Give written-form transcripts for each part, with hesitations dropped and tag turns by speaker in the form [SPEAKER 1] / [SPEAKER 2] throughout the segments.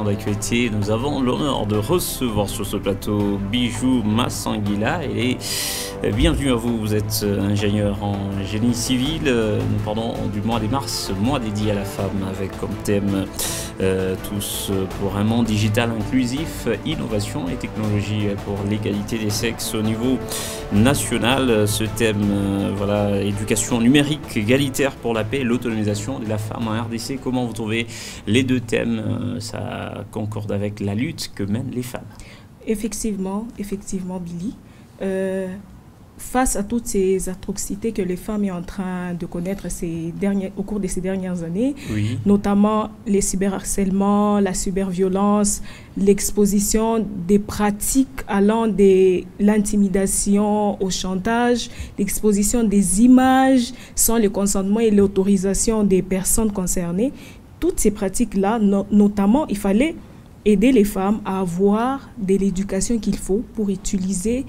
[SPEAKER 1] d'actualité, nous avons l'honneur de recevoir sur ce plateau Bijou Massangila. Bienvenue à vous, vous êtes ingénieur en génie civil. Nous parlons du mois de mars, mois dédié à la femme, avec comme thème tous pour un monde digital inclusif, innovation et technologie pour l'égalité des sexes au niveau national. Ce thème, voilà, éducation numérique égalitaire pour la paix et l'autonomisation de la femme en RDC. Comment vous trouvez les deux thèmes? Ça concorde avec la lutte que mènent les femmes. Effectivement,
[SPEAKER 2] Billy. Face à toutes ces atrocités que les femmes sont en train de connaître au cours de ces dernières années,
[SPEAKER 1] oui,
[SPEAKER 2] notamment les cyberharcèlements, la cyberviolence, l'exposition des pratiques allant de l'intimidation au chantage, l'exposition des images sans le consentement et l'autorisation des personnes concernées, toutes ces pratiques-là, notamment, il fallait aider les femmes à avoir de l'éducation qu'il faut pour utiliser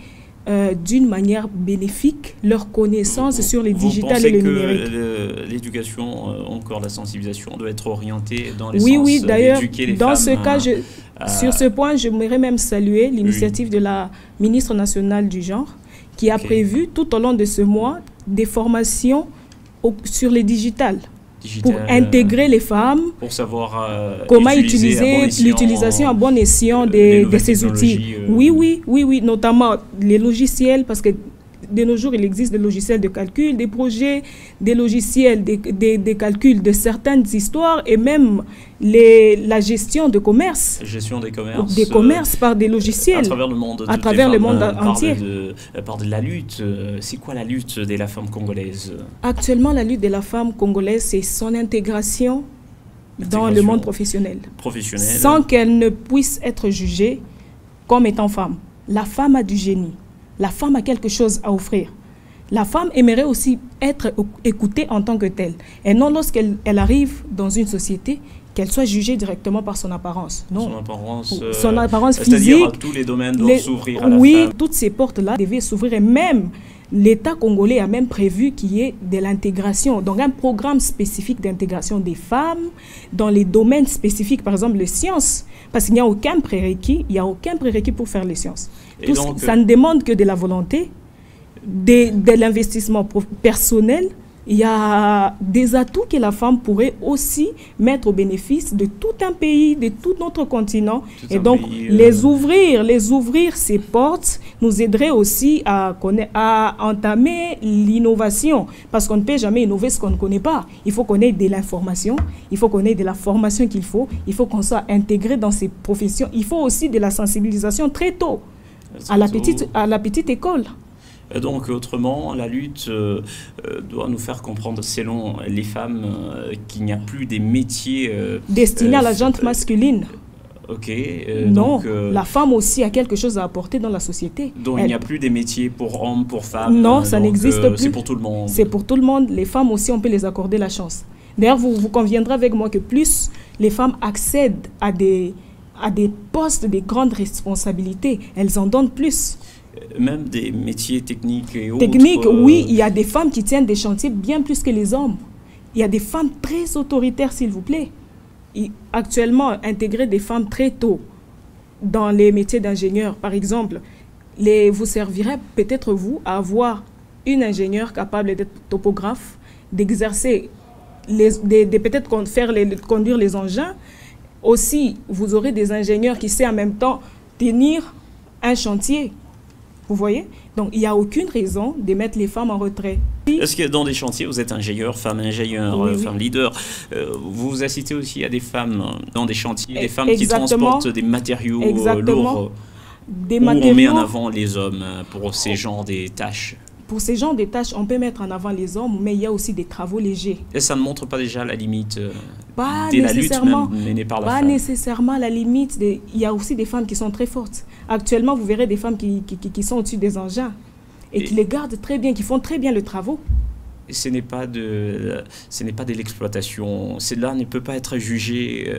[SPEAKER 2] d'une manière bénéfique leurs connaissances sur les digitales et le numérique.
[SPEAKER 1] Vous pensez que l'éducation, encore la sensibilisation, doit être orientée dans les
[SPEAKER 2] sens
[SPEAKER 1] d'éduquer
[SPEAKER 2] d'ailleurs,
[SPEAKER 1] les
[SPEAKER 2] dans
[SPEAKER 1] femmes,
[SPEAKER 2] ce cas, sur ce point, j'aimerais même saluer l'initiative de la ministre nationale du genre qui a prévu tout au long de ce mois des formations sur les digitales. Pour intégrer les femmes,
[SPEAKER 1] pour savoir
[SPEAKER 2] comment utiliser l'utilisation à bon escient de ces outils. Oui, notamment les logiciels, parce que de nos jours, il existe des logiciels de calcul, des projets, des logiciels, des calculs de certaines histoires et même la gestion de commerce.
[SPEAKER 1] Gestion des commerces.
[SPEAKER 2] Des commerces par des logiciels.
[SPEAKER 1] À travers le monde entier. Par de la lutte. C'est quoi la lutte de la femme congolaise?
[SPEAKER 2] Actuellement, la lutte de la femme congolaise, c'est son intégration dans le monde professionnel. Sans qu'elle ne puisse être jugée comme étant femme. La femme a du génie. La femme a quelque chose à offrir. La femme aimerait aussi être écoutée en tant que telle. Et non lorsqu'elle arrive dans une société, qu'elle soit jugée directement par son apparence. Non. Son apparence physique.
[SPEAKER 1] C'est-à-dire tous les domaines doivent s'ouvrir à la femme.
[SPEAKER 2] Oui, toutes ces portes-là devaient s'ouvrir. Et même, l'État congolais a même prévu qu'il y ait de l'intégration. Donc, un programme spécifique d'intégration des femmes dans les domaines spécifiques, par exemple les sciences. Parce qu'il n'y a aucun prérequis, pour faire les sciences. Donc, ça ne demande que de la volonté, de l'investissement personnel. Il y a des atouts que la femme pourrait aussi mettre au bénéfice de tout un pays, de tout notre continent. Et donc, les ouvrir ces portes nous aiderait aussi à entamer l'innovation. Parce qu'on ne peut jamais innover ce qu'on ne connaît pas. Il faut qu'on ait de l'information, il faut qu'on ait de la formation qu'il faut, il faut qu'on soit intégré dans ces professions. Il faut aussi de la sensibilisation très tôt, à la petite école.
[SPEAKER 1] Donc, autrement, la lutte doit nous faire comprendre, selon les femmes, qu'il n'y a plus des métiers
[SPEAKER 2] destinés à la gente masculine.
[SPEAKER 1] Ok.
[SPEAKER 2] Non, donc, la femme aussi a quelque chose à apporter dans la société.
[SPEAKER 1] Donc, il n'y a plus des métiers pour hommes, pour femmes.
[SPEAKER 2] Non, ça n'existe plus.
[SPEAKER 1] C'est pour tout le monde.
[SPEAKER 2] C'est pour tout le monde. Les femmes aussi, on peut les accorder la chance. D'ailleurs, vous conviendrez avec moi que plus les femmes accèdent à des postes de grandes responsabilités, elles en donnent plus.
[SPEAKER 1] Même des métiers techniques et autres.
[SPEAKER 2] Techniques, oui, il y a des femmes qui tiennent des chantiers bien plus que les hommes. Il y a des femmes très autoritaires, s'il vous plaît. Actuellement, intégrer des femmes très tôt dans les métiers d'ingénieur, par exemple, vous servirait peut-être, vous, à avoir une ingénieure capable d'être topographe, d'exercer, peut-être conduire les engins. Aussi, vous aurez des ingénieurs qui savent en même temps tenir un chantier. Vous voyez? Donc, il n'y a aucune raison de mettre les femmes en retrait.
[SPEAKER 1] Est-ce que dans des chantiers, vous êtes ingénieur, femme leader, vous assistez aussi à des femmes dans des chantiers, des femmes qui transportent des matériaux lourds, où on met en avant les hommes pour ces genres de tâches?
[SPEAKER 2] Pour ces genres de tâches, on peut mettre en avant les hommes, mais il y a aussi des travaux légers.
[SPEAKER 1] Et ça ne montre pas déjà la limite de la lutte menée par la femme?
[SPEAKER 2] Pas nécessairement la limite. Il y a aussi des femmes qui sont très fortes. Actuellement, vous verrez des femmes qui sont au-dessus des engins et qui les gardent très bien, qui font très bien le travail.
[SPEAKER 1] ce n'est pas de l'exploitation. Cela ne peut pas être jugé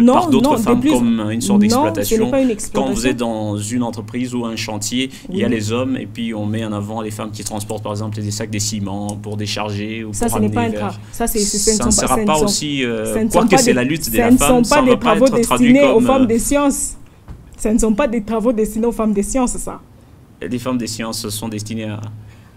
[SPEAKER 1] par d'autres femmes comme une sorte d'exploitation. Quand vous êtes dans une entreprise ou un chantier, il y a les hommes et puis on met en avant les femmes qui transportent par exemple des sacs de ciment pour décharger ou
[SPEAKER 2] ça,
[SPEAKER 1] pour amener
[SPEAKER 2] vers...
[SPEAKER 1] Ça, ne sera pas aussi... Quoique c'est la lutte des femmes,
[SPEAKER 2] ça ne sont pas des travaux destinés aux femmes des sciences. Ce ne sont pas des travaux destinés aux femmes des sciences, ça.
[SPEAKER 1] Les femmes des sciences sont destinées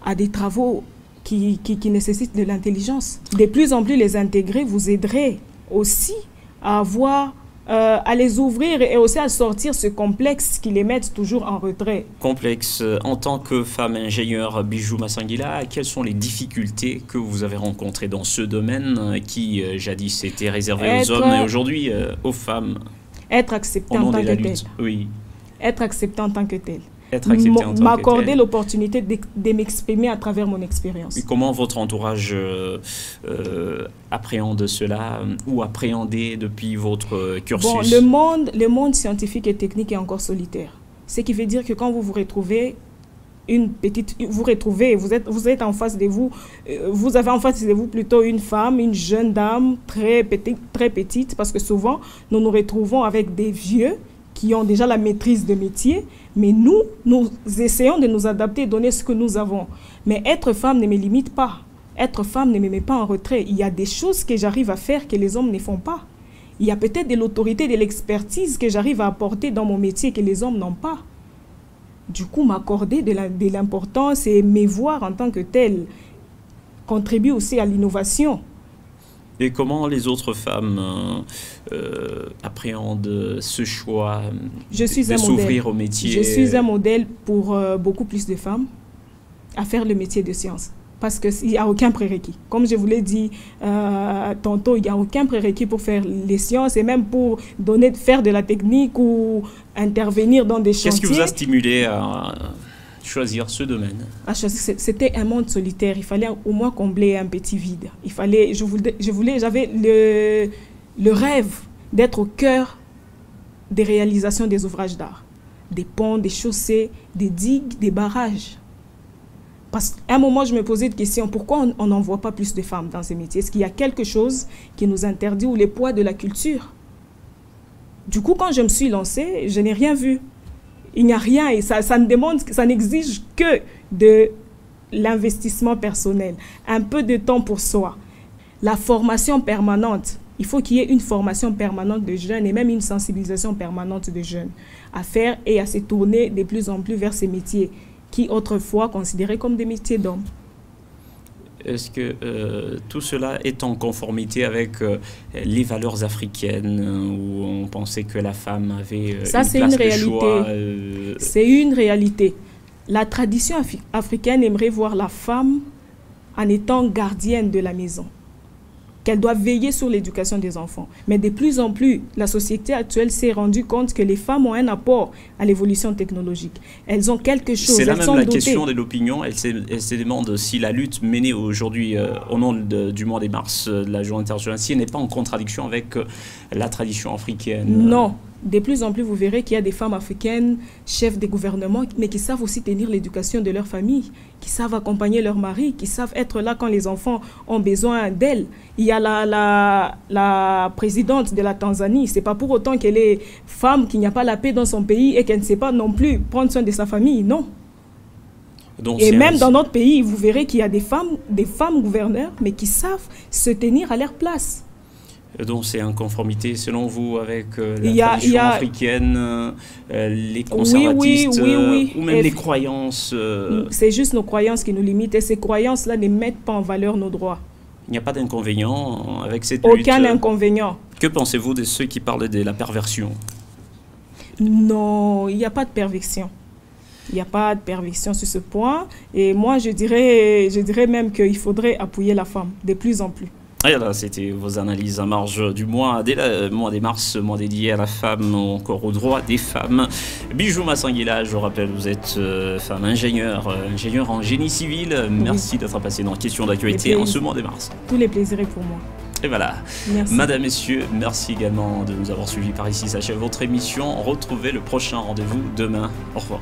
[SPEAKER 2] à des travaux qui nécessitent de l'intelligence. De plus en plus les intégrer vous aiderait aussi à avoir, à les ouvrir et aussi à sortir ce complexe qui les met toujours en retrait.
[SPEAKER 1] Complexe. En tant que femme ingénieure Bijou Massanguila, quelles sont les difficultés que vous avez rencontrées dans ce domaine qui jadis était réservé aux hommes et aujourd'hui aux femmes?
[SPEAKER 2] Être accepté en tant que tel.
[SPEAKER 1] Oui.
[SPEAKER 2] Être accepté en tant que tel.
[SPEAKER 1] M'accorder
[SPEAKER 2] l'opportunité de m'exprimer à travers mon expérience.
[SPEAKER 1] Et comment votre entourage appréhende cela ou appréhendé depuis votre cursus?
[SPEAKER 2] Bon, le monde scientifique et technique est encore solitaire. Ce qui veut dire que quand vous vous retrouvez vous êtes en face de vous, vous avez en face de vous plutôt une femme, une jeune dame très petite, parce que souvent nous nous retrouvons avec des vieux qui ont déjà la maîtrise de métier, mais nous essayons de nous adapter, donner ce que nous avons. Mais être femme ne me limite pas. Être femme ne me met pas en retrait. Il y a des choses que j'arrive à faire que les hommes ne font pas. Il y a peut-être de l'autorité, de l'expertise que j'arrive à apporter dans mon métier que les hommes n'ont pas. Du coup, m'accorder de l'importance et me voir en tant que telle contribue aussi à l'innovation.
[SPEAKER 1] Et comment les autres femmes appréhendent ce choix de s'ouvrir au métier?
[SPEAKER 2] Je suis un modèle pour beaucoup plus de femmes à faire le métier de science. Parce qu'il n'y a aucun prérequis. Comme je vous l'ai dit tantôt, il n'y a aucun prérequis pour faire les sciences et même pour faire de la technique ou intervenir dans des chantiers.
[SPEAKER 1] Qu'est-ce qui vous a stimulé à choisir ce domaine?
[SPEAKER 2] C'était un monde solitaire. Il fallait au moins combler un petit vide. J'avais le rêve d'être au cœur des réalisations des ouvrages d'art. Des ponts, des chaussées, des digues, des barrages. Parce qu'à un moment, je me posais une question, pourquoi on n'en voit pas plus de femmes dans ces métiers? Est-ce qu'il y a quelque chose qui nous interdit ou les poids de la culture? Du coup, quand je me suis lancée, je n'ai rien vu. Il n'y a rien et ça n'exige que de l'investissement personnel, un peu de temps pour soi. La formation permanente, il faut qu'il y ait une formation permanente de jeunes et même une sensibilisation permanente de jeunes à faire et à se tourner de plus en plus vers ces métiers qui autrefois considérés comme des métiers d'hommes.
[SPEAKER 1] Est-ce que tout cela est en conformité avec les valeurs africaines où on pensait que la femme avait une place de choix?
[SPEAKER 2] C'est une réalité. La tradition africaine aimerait voir la femme en étant gardienne de la maison, qu'elle doit veiller sur l'éducation des enfants. Mais de plus en plus, la société actuelle s'est rendue compte que les femmes ont un apport à l'évolution technologique. Elles ont quelque chose.
[SPEAKER 1] C'est là même la question de l'opinion. Elle se demande si la lutte menée aujourd'hui au nom du mois de mars, de la Journée internationale, si elle n'est pas en contradiction avec la tradition africaine.
[SPEAKER 2] Non. De plus en plus, vous verrez qu'il y a des femmes africaines, chefs des gouvernements, mais qui savent aussi tenir l'éducation de leur famille, qui savent accompagner leur mari, qui savent être là quand les enfants ont besoin d'elles. Il y a la présidente de la Tanzanie. Ce n'est pas pour autant qu'elle est femme, qu'il n'y a pas la paix dans son pays et qu'elle ne sait pas non plus prendre soin de sa famille. Non. Donc, et même dans notre pays, vous verrez qu'il y a des femmes gouverneurs, mais qui savent se tenir à leur place.
[SPEAKER 1] Donc c'est en conformité selon vous avec la tradition africaine, les conservatistes ou même les croyances?
[SPEAKER 2] C'est juste nos croyances qui nous limitent et ces croyances-là ne mettent pas en valeur nos droits.
[SPEAKER 1] Il n'y a pas d'inconvénient avec cette lutte?
[SPEAKER 2] Aucun inconvénient.
[SPEAKER 1] Que pensez-vous de ceux qui parlent de la perversion?
[SPEAKER 2] Non, il n'y a pas de perversion. Il n'y a pas de perversion sur ce point. Et moi, je dirais même qu'il faudrait appuyer la femme de plus en plus.
[SPEAKER 1] Et là, c'était vos analyses à marge du mois, dès le mois de mars, mois dédié à la femme, ou encore aux droits des femmes. Bijou Massanguila, je rappelle, vous êtes femme ingénieure en génie civil. Merci d'être passé dans Question d'actualité en ce mois de mars.
[SPEAKER 2] Tous les plaisirs pour moi.
[SPEAKER 1] Et voilà.
[SPEAKER 2] Merci.
[SPEAKER 1] Madame, messieurs, merci également de nous avoir suivis par ici. S'achève votre émission. Retrouvez le prochain rendez-vous demain. Au revoir.